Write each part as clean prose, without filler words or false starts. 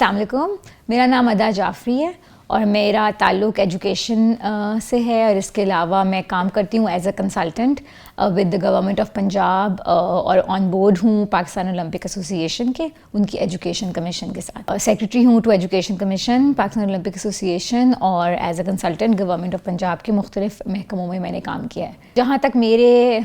السلام علیکم، میرا نام ادا جعفری ہے اور میرا تعلق ایجوکیشن سے ہے، اور اس کے علاوہ میں کام کرتی ہوں as a consultant with the government of Punjab, اور آن بورڈ ہوں پاکستان اولمپک ایسوسی ایشن کے، ان کی ایجوکیشن کمیشن کے ساتھ سیکرٹری ہوں to education commission Pakistan Olympic association, اور as a consultant government of Punjab کے مختلف محکموں میں میں نے کام کیا ہے. جہاں تک میرے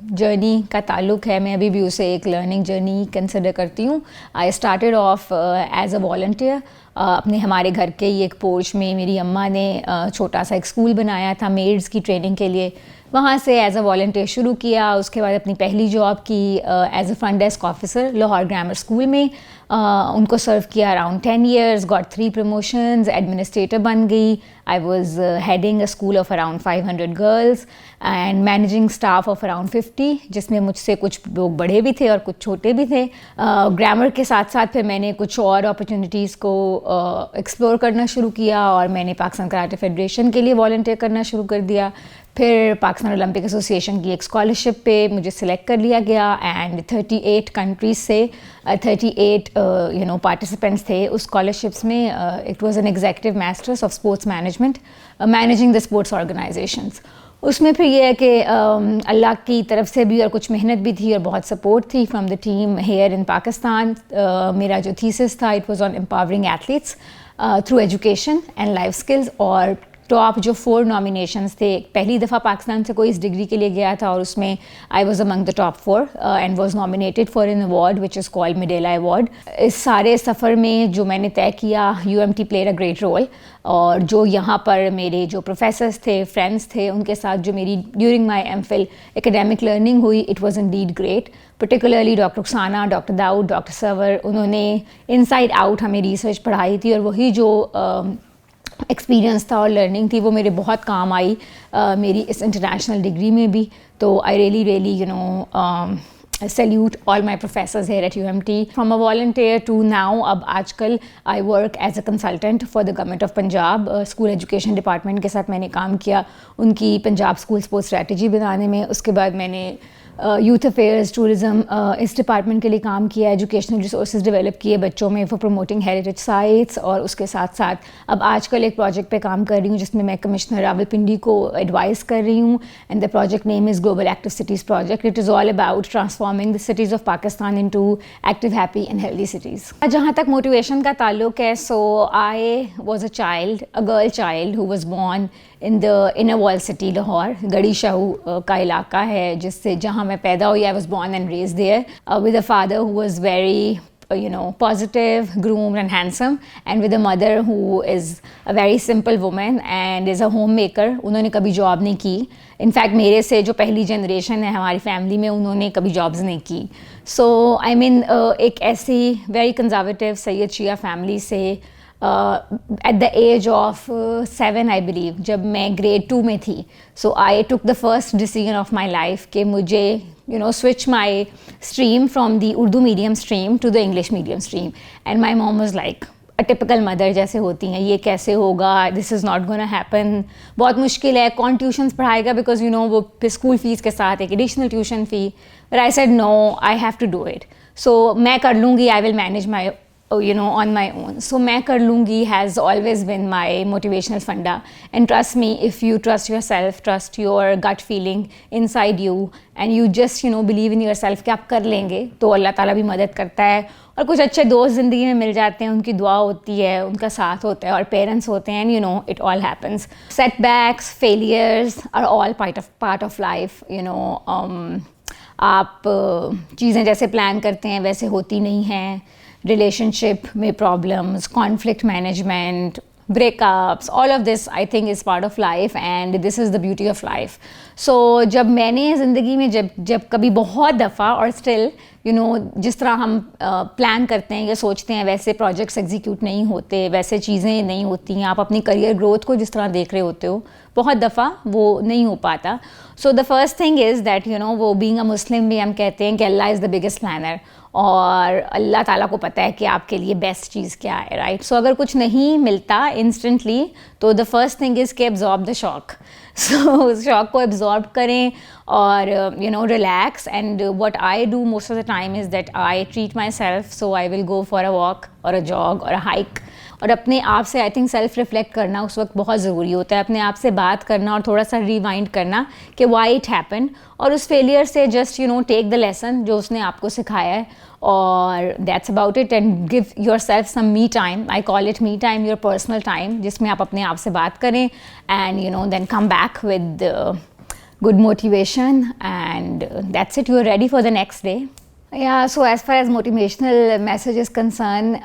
جرنی کا تعلق ہے، میں ابھی بھی اسے ایک لرننگ جرنی کنسیڈر کرتی ہوں. I started off as a volunteer. اپنے ہمارے گھر کے ہی ایک پورچ میں میری اماں نے چھوٹا سا ایک اسکول بنایا تھا میڈس کی ٹریننگ کے لیے، وہاں سے ایز اے والنٹیئر شروع کیا. اس کے بعد اپنی پہلی جاب کی as a front desk officer Lahore grammar school میں، ان کو سرو کیا around 10 years, got 3 promotions, administrator بن گئی. I was heading a school of around 500 girls and managing staff of around 50, جس میں مجھ سے کچھ لوگ بڑے بھی تھے اور کچھ چھوٹے بھی تھے. گرامر کے ساتھ ساتھ پھر میں نے کچھ اور اپرچونیٹیز کو ایکسپلور کرنا شروع کیا، اور میں نے پاکستان کراٹے فیڈریشن کے لیے والنٹیئر کرنا شروع کر دیا. پھر پاکستان اولمپک ایسوسی ایشن کی ایک اسکالرشپ پہ مجھے سلیکٹ کر لیا گیا، اینڈ 38 کنٹریز سے 38 پارٹیسپینٹس تھے اس اسکالرشپس میں. It was an executive masters of sports management managing the sports organisations. اس میں پھر یہ ہے کہ اللہ کی طرف سے بھی اور کچھ محنت بھی تھی اور بہت سپورٹ تھی from the team here in Pakistan. میرا جو تھیسس تھا it was on empowering athletes through education and life skills, اور ٹاپ جو 4 نامینیشنز تھے، پہلی دفعہ پاکستان سے کوئی اس ڈگری کے لیے گیا تھا، اور اس میں I was among the top 4 and was nominated for an award which is called میڈیلا ایوارڈ. اس سارے سفر میں جو میں نے طے کیا، UMT played a great role. اور جو یہاں پر میرے جو پروفیسرس تھے، فرینڈس تھے، ان کے ساتھ جو میری during my MPhil academic learning ہوئی، it was indeed great. Particularly doctor Rukhsana, doctor Dawood, doctor Sarwar, انہوں نے ان سائڈ آؤٹ ہمیں ریسرچ پڑھائی تھی، اور وہی جو ایکسپیرینس تھا اور لرننگ تھی وہ میرے بہت کام آئی میری اس انٹرنیشنل ڈگری میں بھی. تو I really salute all my professors here at UMT. From a volunteer to now, اب آج کل I work as a consultant for the government of Punjab. School education department کے ساتھ میں نے کام کیا ان کی پنجاب اسکول اسپورٹس اسٹریٹجی بنانے میں. اس کے بعد میں نے یوتھ افیئرز، ٹورزم، اس ڈپارٹمنٹ کے لیے کام کیا، ایجوکیشنل ریسورسز ڈیولپ کیے بچوں میں فار پروموٹنگ ہیریٹیج سائٹس. اور اس کے ساتھ ساتھ اب آج کل ایک پروجیکٹ پہ کام کر رہی ہوں جس میں میں کمشنر راولپنڈی کو ایڈوائز کر رہی ہوں، and the project name is global active cities project. It is all about transforming the cities of Pakistan into active, happy and healthy cities. جہاں تک موٹیویشن کا تعلق ہے، so I was a girl child who was born in the inner wall city Lahore. Garhi Shahu کا علاقہ ہے جہاں میں پیدا ہوئی. I was born and raised there with a father who was very positive, groomed and handsome, and with a mother who is a very simple woman and is a homemaker. انہوں نے کبھی جاب نہیں کی. In fact میرے سے جو پہلی generation ہے ہماری فیملی میں، انہوں نے کبھی جابز نہیں کی. سو آئی مین ایک ایسی very conservative Syed Shia family سے at the age of 7 I believe, جب میں گریڈ 2 میں تھی، so I took the first decision of my life کہ مجھے switch my stream from the Urdu medium stream to the English medium stream. And my mom was like typical mother جیسے ہوتی ہیں، یہ کیسے ہوگا، دس از ناٹ گونا ہیپن، بہت مشکل ہے، کون ٹیوشنس پڑھائے گا، بیکاز وہ اسکول فیس کے ساتھ ایک additional tuition fee. But I said no, I have to do it. So میں کر لوں گی، I will manage my on my own. So میں کر لوں گی has always been my motivational funda. And trust me, if you trust yourself, trust your gut feeling inside you, and you just believe in yourself کہ آپ کر لیں گے، تو اللہ تعالیٰ بھی مدد کرتا ہے. اور کچھ اچھے دوست زندگی میں مل جاتے ہیں، ان کی دعا ہوتی ہے، ان کا ساتھ ہوتا ہے، اور پیرنٹس ہوتے ہیں، and it all happens. Setbacks, failures are all part of life. آپ چیزیں جیسے پلان کرتے ہیں ویسے ہوتی نہیں ہیں. ریلیشن شپ میں problems, conflict management, breakups, all of this I think is part of life, and this is the beauty of life. So جب میں نے زندگی میں جب کبھی بہت دفعہ، اور اسٹل جس طرح ہم پلان کرتے ہیں یا سوچتے ہیں ویسے پروجیکٹس ایگزیکیوٹ نہیں ہوتے، ویسے چیزیں نہیں ہوتی ہیں، آپ اپنی کریئر گروتھ کو جس طرح دیکھ رہے ہوتے ہو بہت دفعہ وہ نہیں ہو پاتا. So the first thing is that وہ بینگ اے مسلم بھی ہم کہتے ہیں کہ اللہ از دا بگیسٹ پلانر، اور اللہ تعالیٰ کو پتہ ہے کہ آپ کے لیے بیسٹ چیز کیا ہے، رائٹ. سو اگر کچھ نہیں ملتا انسٹنٹلی، تو دا فرسٹ تھنگ از کہ absorb the shock. سو اس شوق کو ایبزارب کریں اور you know relax. And what I do most of the time is that I treat myself, so I will go for a walk اور a جاگ اور اے hike. اور اپنے آپ سے آئی تھنک سیلف ریفلیکٹ کرنا اس وقت بہت ضروری ہوتا ہے, اپنے آپ سے بات کرنا اور تھوڑا سا ریوائنڈ کرنا کہ وائی اٹ ہیپن, اور اس فیلئر سے just you know take the lesson جو اس نے آپ کو سکھایا ہے, اور that's about it. And give yourself some me time, I call it me time, your personal time, جس میں آپ اپنے آپ سے بات کریں and you know then come back with good motivation, and that's it, you are ready for the next day. Yeah, so as far as motivational message is concerned,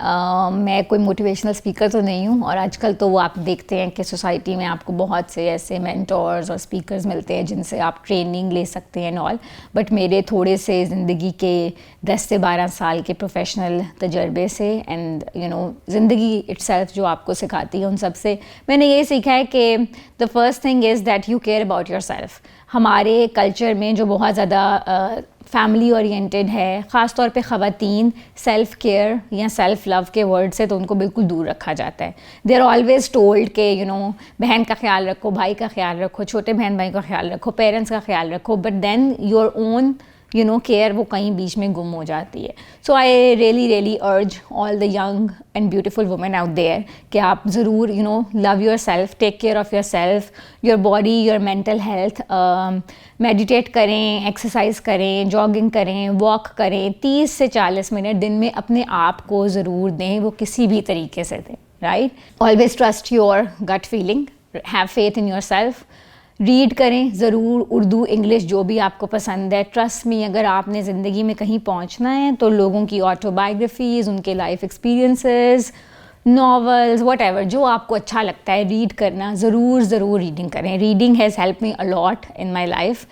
میں کوئی موٹیویشنل اسپیکر تو نہیں ہوں, اور آج کل تو وہ آپ دیکھتے ہیں کہ سوسائٹی میں آپ کو بہت سے ایسے مینٹورز اور اسپیکرز ملتے ہیں جن سے آپ ٹریننگ لے سکتے ہیں آل. بٹ میرے تھوڑے سے زندگی کے 10 سے 12 سال کے پروفیشنل تجربے سے اینڈ یو نو زندگی اٹ سیلف جو آپ کو سکھاتی ہے, ان سب سے میں نے یہ سیکھا ہے کہ دا first thing is that you care about your self. ہمارے کلچر میں جو بہت زیادہ فیملی اورینٹیڈ ہے, خاص طور پہ خواتین, سیلف کیئر یا سیلف لو کے ورڈ سے تو ان کو بالکل دور رکھا جاتا ہے. دے آر آلویز ٹولڈ کہ یو نو بہن کا خیال رکھو, بھائی کا خیال رکھو, چھوٹے بہن بھائی کا خیال رکھو, پیرنٹس کا خیال رکھو, but then your own you know care وہ کہیں بیچ میں گم ہو جاتی ہے. So I really urge all the young and beautiful women out there کہ آپ ضرور you know love yourself, take care of yourself, your body, your mental health. Meditate کریں, ایکسرسائز کریں, جاگنگ کریں, واک کریں, 30 سے 40 minute دن میں اپنے آپ کو ضرور دیں, وہ کسی بھی طریقے سے دیں. Right, always trust your gut feeling, have faith in yourself. Read کریں ضرور, اردو, انگلش, جو بھی آپ کو پسند ہے. ٹرسٹ می, اگر آپ نے زندگی میں کہیں پہنچنا ہے تو لوگوں کی آٹو بایوگرافیز, ان کے life experiences, novels, what ever جو آپ کو اچھا لگتا ہے ریڈ کرنا, ضرور ریڈنگ کریں. Reading has help me a lot in my life.